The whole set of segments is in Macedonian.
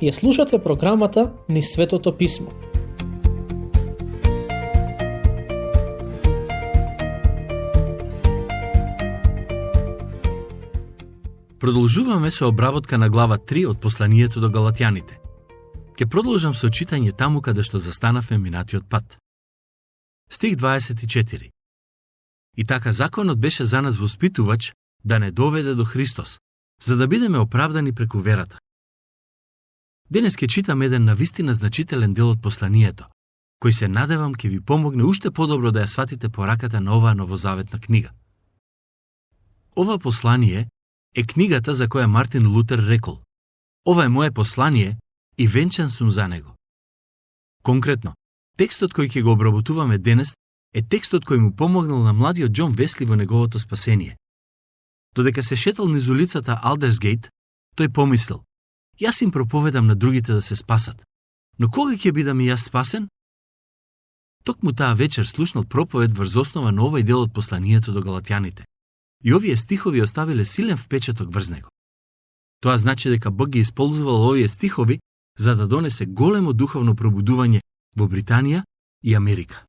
Ја слушате програмата Низ Светото Писмо. Продолжуваме со обработка на глава 3 од посланието до Галатјаните. Ке продолжам со читање таму каде што застанавме минатиот пат. Стих 24. И така законот беше за нас воспитувач да не доведе до Христос, за да бидеме оправдани преку верата. Денес ке читам еден навистина значителен дел од посланието, кој се надевам ке ви помогне уште подобро да ја сватите пораката на оваа новозаветна книга. Ова послание е книгата за која Мартин Лутер рекол: "Ова е мое послание и венчан сум за него." Конкретно, текстот кој ќе го обработуваме денес е текстот кој му помогнал на младиот Џон Весли во неговото спасение. Додека се шетал низ улицата Алдерсгейт, тој помислил: "Јас им проповедам на другите да се спасат, но кога ќе бидам и јас спасен?" Токму таа вечер слушнал проповед врз основа на овој дел од посланието до Галатјаните. И овие стихови оставиле силен впечаток врз него. Тоа значи дека Бог ги исползувал овие стихови за да донесе големо духовно пробудување во Британија и Америка.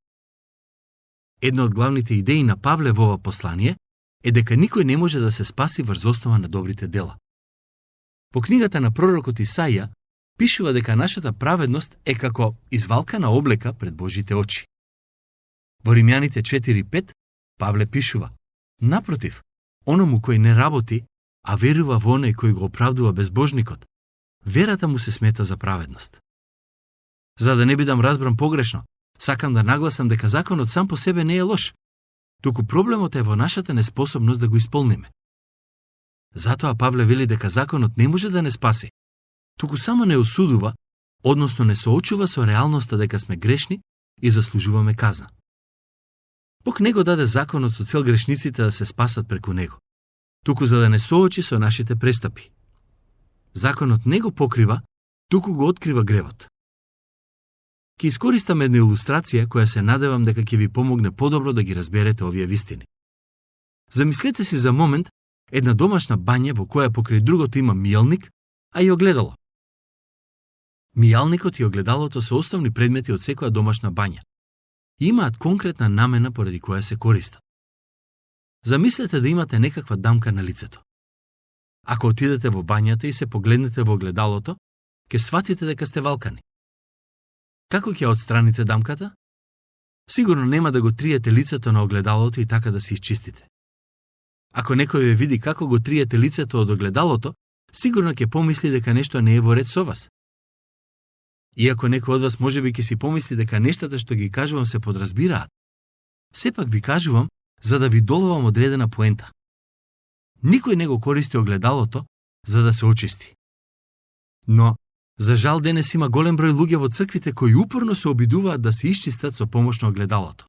Една од главните идеи на Павле во ова послание е дека никој не може да се спаси врз основа на добрите дела. По книгата на пророкот Исаија пишува дека нашата праведност е како извалкана облека пред Божите очи. Во Римјаните 4:5 Павле пишува: "Напротив, оному кој не работи, а верува во оној кој го оправдува безбожникот, верата му се смета за праведност." За да не бидам разбран погрешно, сакам да нагласам дека законот сам по себе не е лош, туку проблемот е во нашата неспособност да го исполниме. Затоа Павле вели дека законот не може да не спаси, туку само не осудува, односно не соочува со реалноста дека сме грешни и заслужуваме казна. Бог не го даде законот со цел грешниците да се спасат преку него, туку за да не соочи со нашите престапи. Законот не го покрива, туку го открива гревот. Ке искористам една илустрација која се надевам дека ќе ви помогне подобро да ги разберете овие вистини. Замислете си за момент една домашна бања во која покрај другото има мијалник, а и огледало. Мијалникот и огледалото се основни предмети од секоја домашна бања. Имаат конкретна намена поради која се користат. Замислете да имате некаква дамка на лицето. Ако отидете во бањата и се погледнете во огледалото, ќе сватите дека сте валкани. Како ќе отстраните дамката? Сигурно нема да го триете лицето на огледалото и така да се изчистите. Ако некој ве види како го триете лицето од огледалото, сигурно ќе помисли дека нешто не е во ред со вас. Иако некој од вас можеби ќе си помисли дека нештата што ги кажувам се подразбираат, сепак ви кажувам за да ви доловам одредена поента. Никој не го користи огледалото за да се очисти. Но, за жал денес има голем број луѓе во црквите кои упорно се обидуваат да се исчистат со помош на огледалото.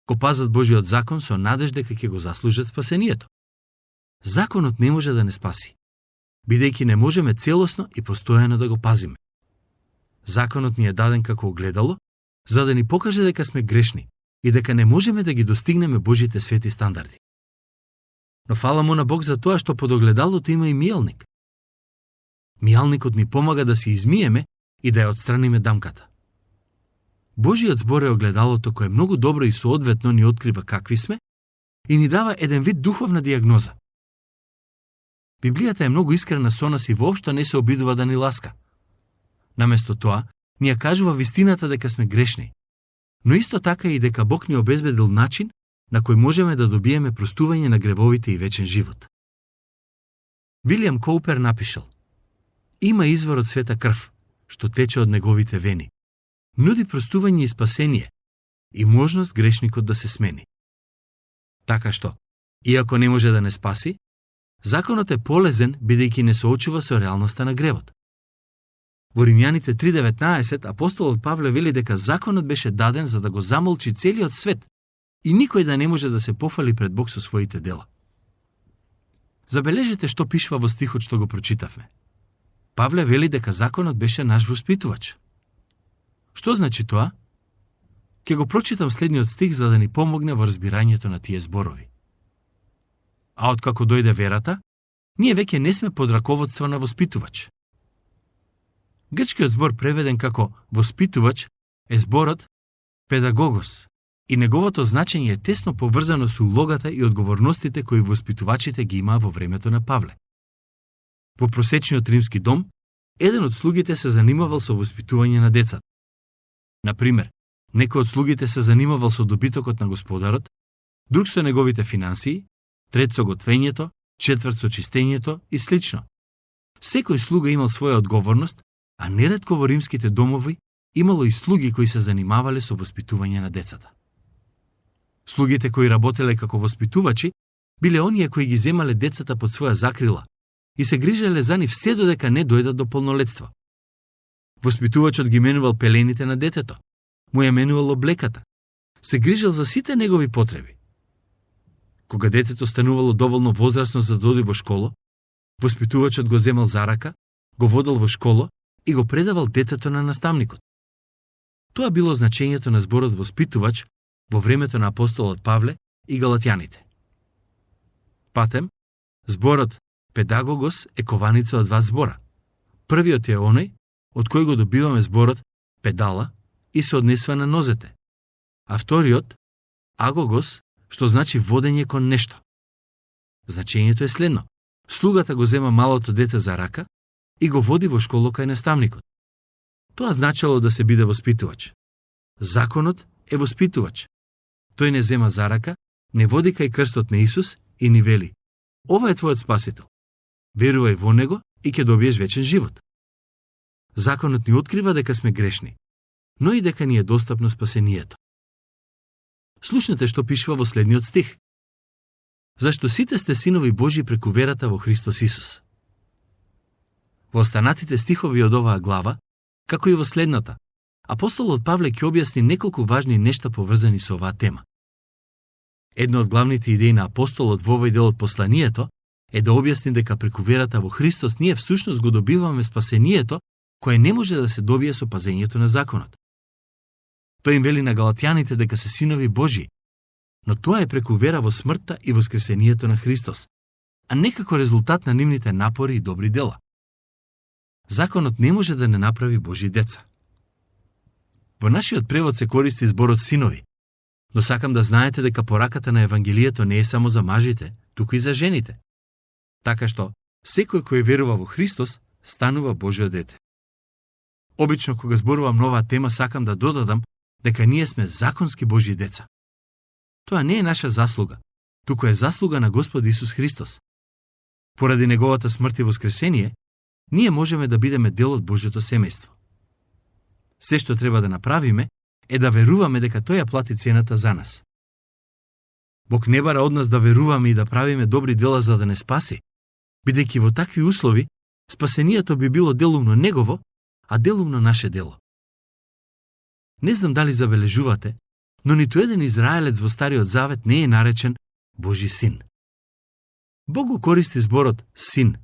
Го пазат Божиот закон со надеж дека ќе го заслужат спасението. Законот не може да не спаси, бидејќи не можеме целосно и постојано да го пазиме. Законот ни е даден како огледало, за да ни покаже дека сме грешни и дека не можеме да ги достигнеме Божите свети стандарди. Но фала му на Бог за тоа што под огледалото има и мијалник. Мијалникот ни помага да се измиеме и да ја отстраниме дамката. Божиот збор е огледалото кое многу добро и соодветно ни открива какви сме и ни дава еден вид духовна дијагноза. Библијата е многу искрена со нас и воопшто не се обидува да ни ласка. Наместо тоа, ни ја кажува вистината дека сме грешни, но исто така и дека Бог ни обезбедил начин на кој можеме да добиеме простување на гревовите и вечен живот. Вилијам Коупер напишал: "Има извор од света крв, што тече од неговите вени. Нуди простување и спасение и можност грешникот да се смени." Така што, иако не може да не спаси, законот е полезен бидејќи не соочува со реалноста на гревот. Во Римјаните 3:19 апостолот Павле вели дека законот беше даден за да го замолчи целиот свет и никој да не може да се пофали пред Бог со своите дела. Забележете што пишува во стихот што го прочитавме. Павле вели дека законот беше наш воспитувач. Што значи тоа? Ќе го прочитам следниот стих за да ни помогне во разбирањето на тие зборови. А откако дојде верата, ние веќе не сме под раководство на воспитувач. Грчкиот збор преведен како воспитувач е зборот педагогос и неговото значење е тесно поврзано со улогата и одговорностите кои воспитувачите ги имаа во времето на Павле. Во просечниот римски дом, еден од слугите се занимавал со воспитување на децата. Например, некој од слугите се занимавал со добитокот на господарот, друг со неговите финансии, трет со готвењето, четврт со чистењето и слично. Секој слуга имал своја одговорност, а неретко во римските домови имало и слуги кои се занимавале со воспитување на децата. Слугите кои работеле како воспитувачи биле оние кои ги земале децата под своја закрила и се грижеле за нив се додека не дојдат до полнолетство. Воспитувачот ги менувал пелените на детето, му ја менувал облеката, се грижел за сите негови потреби. Кога детето станувало доволно возрасно за да оди во школо, воспитувачот го земал за рака, го водел во школо и го предавал детето на наставникот. Тоа било значењето на зборот воспитувач во времето на апостолот Павле и галатјаните. Патем, зборот педагогос е кованица од два збора. Првиот е оној од кој го добиваме зборот педала и се однесува на нозете, а вториот агогос, што значи водење кон нешто. Значењето е следно. Слугата го зема малото дете за рака и го води во школо кај наставникот. Тоа значело да се биде воспитувач. Законот е воспитувач. Тој не зема за рака, не води кај крстот на Исус и ни вели: ова е твојот спасител. Верувај во него и ќе добиеш вечен живот. Законот ни открива дека сме грешни, но и дека ни е достапно спасението. Слушнете што пишува во следниот стих. Зашто сите сте синови Божи преку верата во Христос Исус. Во останатите стихови од оваа глава, како и во следната, апостолот Павле ќе објасни неколку важни нешта поврзани со оваа тема. Една од главните идеи на апостолот во овој дел од посланието е да објасни дека преку верата во Христос ние всушност го добиваме спасението, кое не може да се добие со пазењето на законот. Тој им вели на галатјаните дека се синови Божии, но тоа е преку вера во смртта и воскресението на Христос, а не како резултат на нивните напори и добри дела. Законот не може да не направи Божи деца. Во нашиот превод се користи зборот синови, но сакам да знаете дека пораката на Евангелието не е само за мажите, туку и за жените. Така што, секој кој верува во Христос, станува Божјо дете. Обично, кога зборувам на оваа тема, сакам да додадам дека ние сме законски Божји деца. Тоа не е наша заслуга, туку е заслуга на Господ Исус Христос. Поради неговата смрт и воскресение, ние можеме да бидеме дел од Божјото семејство. Се што треба да направиме е да веруваме дека тој ја плати цената за нас. Бог не бара од нас да веруваме и да правиме добри дела за да не спаси, бидејќи во такви услови спасението би било делумно негово, а делумно наше дело. Не знам дали забележувате, но ниту еден израелец во Стариот Завет не е наречен Божи син. Бог го користи зборот син,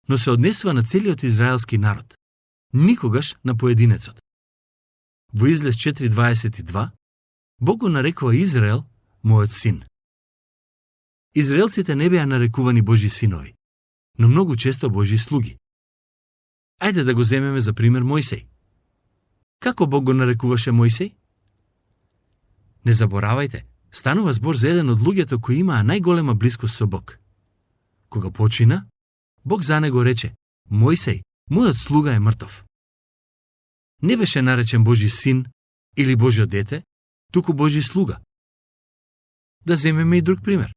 но се однесува на целиот израелски народ, никогаш на поединецот. Во Излез 4.22, Бог го нарекува Израел мојот син. Израелците не беа нарекувани Божи синови, но многу често Божи слуги. Ајде да го земеме за пример Мојсей. Како Бог го нарекуваше Мојсей? Не заборавајте, станува збор за еден од луѓето кои имаа најголема блискост со Бог. Кога почина, Бог за него рече: Мојсей, мојот слуга е мртов. Не беше наречен Божи син или Божјо дете, туку Божи слуга. Да земеме и друг пример.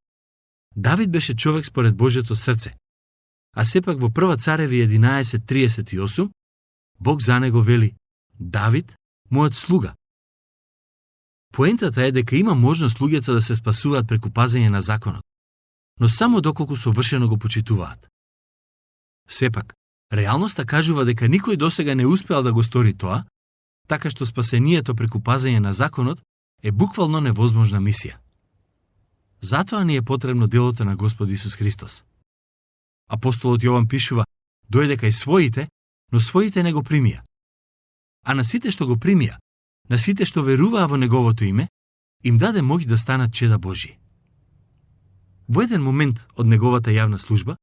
Давид беше човек според Божјото срце, а сепак во Прва Цареви 11.38 Бог за него вели: Давид, мојот слуга. Поентата е дека има можност луѓето да се спасуваат преку пазење на законот, но само доколку совршено го почитуваат. Сепак, реалноста кажува дека никој досега не успеал да го стори тоа, така што спасението преку пазење на законот е буквално невозможна мисија. Затоа ни е потребно делото на Господ Исус Христос. Апостолот Јован пишува: дојде кај своите, но своите не го примија. А на сите што го примија, на сите што веруваа во неговото име, им даде моќ да станат чеда Божии. Во еден момент од неговата јавна служба,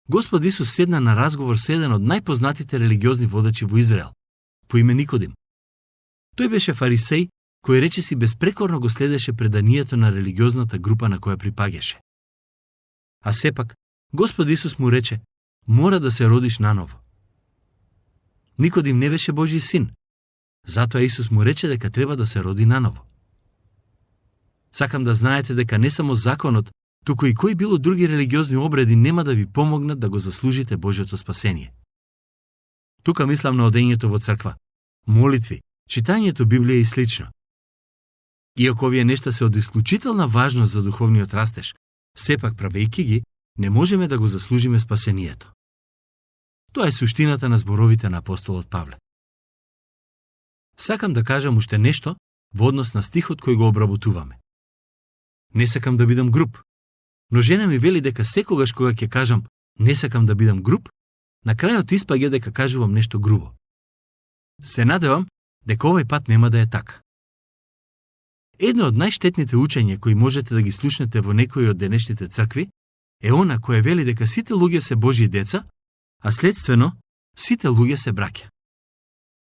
Господ Исус седна на разговор со еден од најпознатите религиозни водачи во Израел, по име Никодим. Тој беше фарисеј кој речиси безпрекорно го следеше преданието на религиозната група на која припаѓаше. А сепак, Господ Исус му рече, мора да се родиш наново. Никодим не беше Божи син, затоа Исус му рече дека треба да се роди наново. Сакам да знаете дека не само законот, туку и кои било други религиозни обреди нема да ви помогнат да го заслужите Божјото спасение. Тука мислам на одењето во црква, молитви, читањето Библија и слично. Иако овие нешта се од исклучителна важност за духовниот растеж, сепак правејќи ги, не можеме да го заслужиме спасението. Тоа е суштината на зборовите на апостолот Павле. Сакам да кажам уште нешто во однос на стихот кој го обработуваме. Не сакам да бидам груб, но жена ми вели дека секогаш кога ќе кажам не сакам да бидам груб, на крајот испаѓа дека кажувам нешто грубо. Се надевам дека овој пат нема да е така. Едно од најштетните учења кои можете да ги слушнете во некои од денешните цркви е она кој вели дека сите луѓе се Божји деца, а следствено сите луѓе се браќа.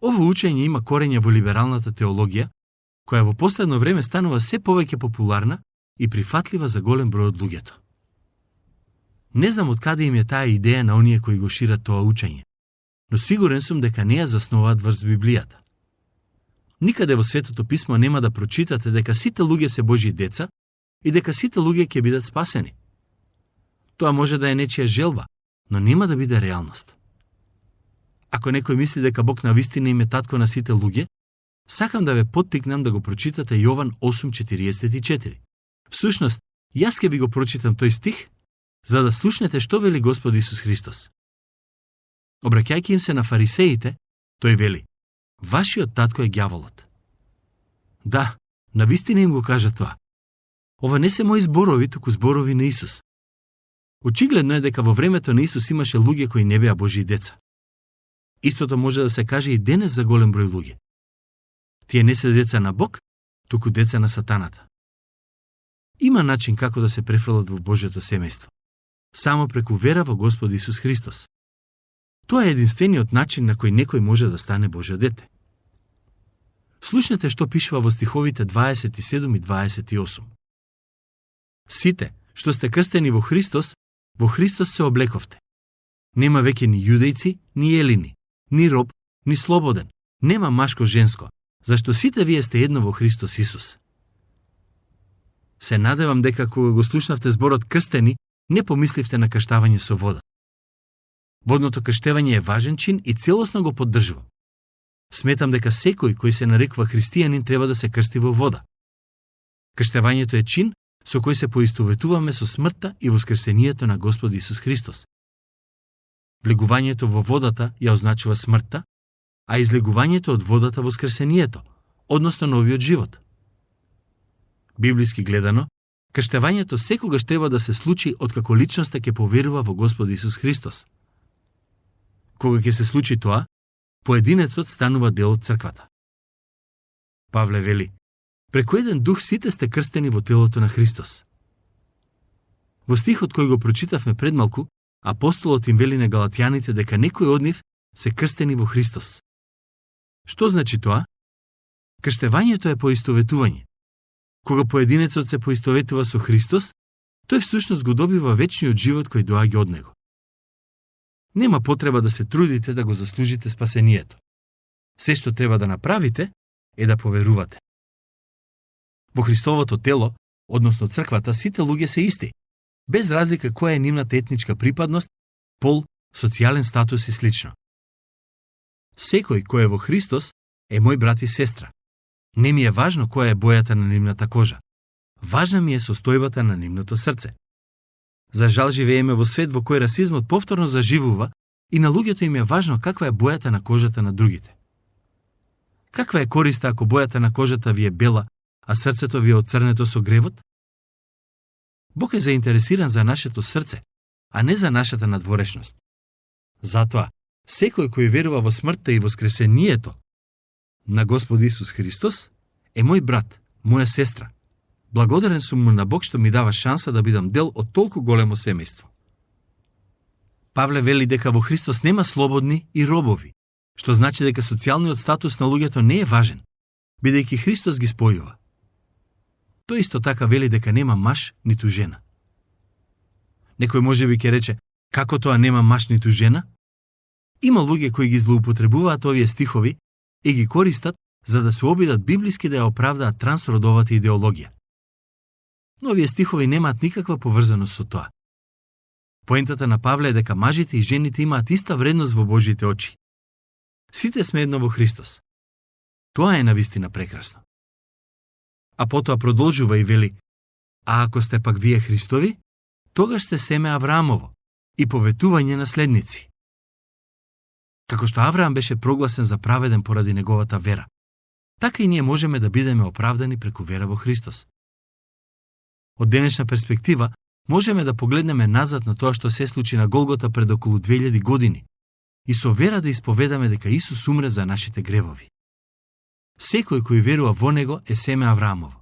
Ово учење има корења во либералната теологија, која во последно време станува се повеќе популарна и прифатлива за голем број од луѓето. Не знам од каде им е таа идеја на оние кои го шират тоа учење, но сигурен сум дека не ја засноваат врз Библијата. Никаде во Светото писмо нема да прочитате дека сите луѓе се Божји деца и дека сите луѓе ќе бидат спасени. Тоа може да е нечија желба, но нема да биде реалност. Ако некој мисли дека Бог навистина им е татко на сите луѓе, сакам да ве поттикнам да го прочитате Јован 8:44. Всушност, јас ќе ви го прочитам тој стих, за да слушнете што вели Господ Исус Христос. Обраќајќи им се на фарисеите, тој вели: вашиот татко е ѓаволот. Да, навистина им го кажа тоа. Ова не се мои зборови, туку зборови на Исус. Очигледно е дека во времето на Исус имаше луѓе кои не беа Божји деца. Истото може да се каже и денес за голем број луѓе. Тие не се деца на Бог, туку деца на сатаната. Има начин како да се префрлат во Божјото семејство. Само преку вера во Господ Исус Христос. Тоа е единствениот начин на кој некој може да стане Божјо дете. Слушнете што пишува во стиховите 27 и 28. Сите, што сте крстени во Христос се облековте. Нема веќе ни јудејци, ни елини, ни роб, ни слободен, нема машко-женско, зашто сите вие сте едно во Христос Исус. Се надевам дека кога го слушнавте зборот крстени, не помисливте на крштавање со вода. Водното крштевање е важен чин и целосно го поддржувам. Сметам дека секој кој се нарекува христијанин треба да се крсти во вода. Крштевањето е чин со кој се поистоветуваме со смртта и воскресението на Господ Исус Христос. Влегувањето во водата ја означува смртта, а излегувањето од водата воскресението, односно новиот живот. Библиски гледано, крштевањето секогаш треба да се случи откако личноста ќе поверува во Господ Исус Христос. Кога ќе се случи тоа, поединецот станува дел од црквата. Павле вели: преку еден дух сите сте крстени во телото на Христос. Во стихот кој го прочитавме пред малку, апостолот им вели на галатјаните дека некои од нив се крстени во Христос. Што значи тоа? Крштевањето е поистоветување. Кога поединецот се поистоветува со Христос, тој всушност го добива вечниот живот кој доаѓа од него. Нема потреба да се трудите да го заслужите спасението. Се што треба да направите е да поверувате. Во Христовото тело, односно црквата, сите луѓе се исти, без разлика која е нивната етничка припадност, пол, социјален статус и слично. Секој кој е во Христос е мој брат и сестра. Не ми е важно која е бојата на нивната кожа. Важна ми е состојбата на нивното срце. За жал живееме во свет во кој расизмот повторно заживува и на луѓето им е важно каква е бојата на кожата на другите. Каква е користа ако бојата на кожата ви е бела, а срцето ви е оцрнето со гревот? Бог е заинтересиран за нашето срце, а не за нашата надворешност. Затоа, секој кој верува во смртта и воскресението на Господ Исус Христос е мој брат, моја сестра. Благодарен сум му на Бог што ми дава шанса да бидам дел од толку големо семејство. Павле вели дека во Христос нема слободни и робови, што значи дека социјалниот статус на луѓето не е важен, бидејќи Христос ги спојува. Тој исто така вели дека нема маж ниту жена. Некој можеби ќе рече, како тоа нема маж ниту жена? Има луѓе кои ги злоупотребуваат овие стихови и ги користат за да се обидат библиски да ја оправдаат трансродовата идеологија. Но овие стихови немаат никаква поврзаност со тоа. Поентата на Павле е дека мажите и жените имаат иста вредност во Божите очи. Сите сме едно во Христос. Тоа е навистина прекрасно. А потоа продолжува и вели, а ако сте пак вие Христови, тогаш сте семе Авраамово и поветување наследници. Како што Авраам беше прогласен за праведен поради неговата вера, така и ние можеме да бидеме оправдани преку вера во Христос. Од денешна перспектива, можеме да погледнеме назад на тоа што се случи на Голгота пред околу 2000 години и со вера да исповедаме дека Исус умре за нашите гревови. Секој кој верува во Него е семе Авраамово.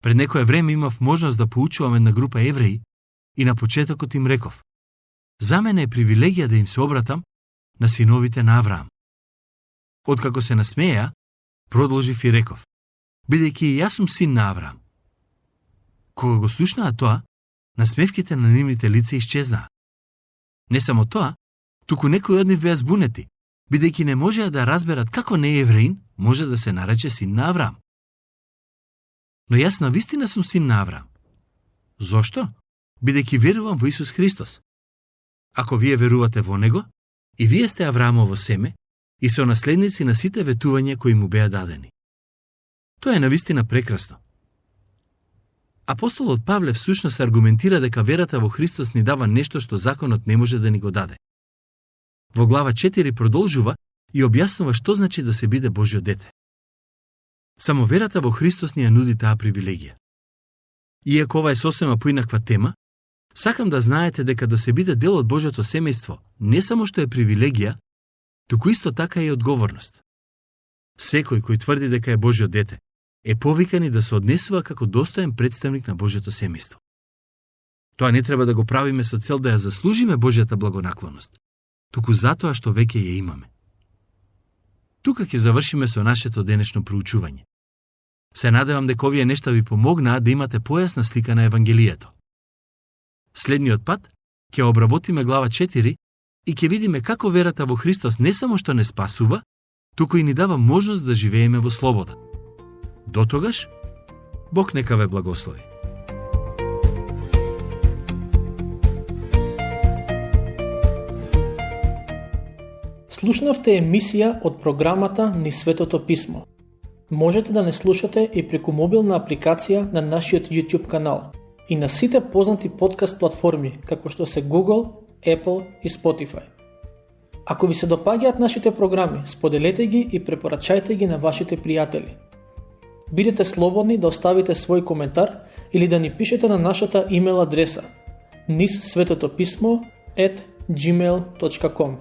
Пред некое време имав можност да поучувам една група евреи и на почетокот им реков: за мене е привилегија да им се обратам на синовите на Авраам. Откако се насмеја, продолжив и реков: бидејќи и јас сум син на Авраам. Кога го слушнаа тоа, насмевките на нивните лица исчезнаа. Не само тоа, туку некои од нив беа збунети, бидејќи не можеа да разберат како не евреин може да се нарече син на Авраам. Но јас навистина сум син на Авраам. Зошто? Бидејќи верувам во Исус Христос. Ако вие верувате во Него, и вие сте Авраамово семе и се наследници на сите ветувања кои му беа дадени. Тоа е навистина прекрасно. Апостолот Павле всушност аргументира дека верата во Христос ни дава нешто што законот не може да ни го даде. Во глава 4 продолжува и објаснува што значи да се биде Божјо дете. Само верата во Христос ни ја нуди таа привилегија. Иако ова е сосема поинаква тема, сакам да знаете дека да се биде дел од Божјото семејство не само што е привилегија, туку исто така и одговорност. Секој кој тврди дека е Божјо дете е повикан и да се однесува како достоен представник на Божјото семејство. Тоа не треба да го правиме со цел да ја заслужиме Божјата благонаклоност, туку затоа што веќе ја имаме. Тука ќе завршиме со нашето денешно проучување. Се надевам дека овие нешта ви помогнаа да имате појасна слика на Евангелието. Следниот пат ќе обработиме глава 4 и ќе видиме како верата во Христос не само што не спасува, туку и ни дава можност да живееме во слобода. До тогаш, Бог нека ве благослови. Слушнавте емисија од програмата Ни Светото Писмо. Можете да не слушате и преку мобилна апликација на нашиот YouTube канал и на сите познати подкаст платформи, како што се Google, Apple и Spotify. Ако ви се допаѓаат нашите програми, споделете ги и препорачајте ги на вашите пријатели. Бидете слободни да оставите свој коментар или да ни пишете на нашата имейл адреса nissvetotopисmo@gmail.com.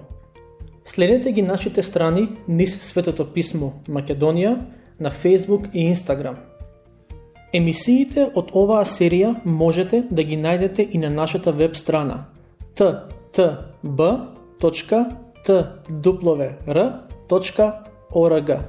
Следете ги нашите страни Низ Светото Писмо Македонија на Facebook и Instagram. Емисиите од оваа серија можете да ги најдете и на нашата веб страна ttb.twr.org.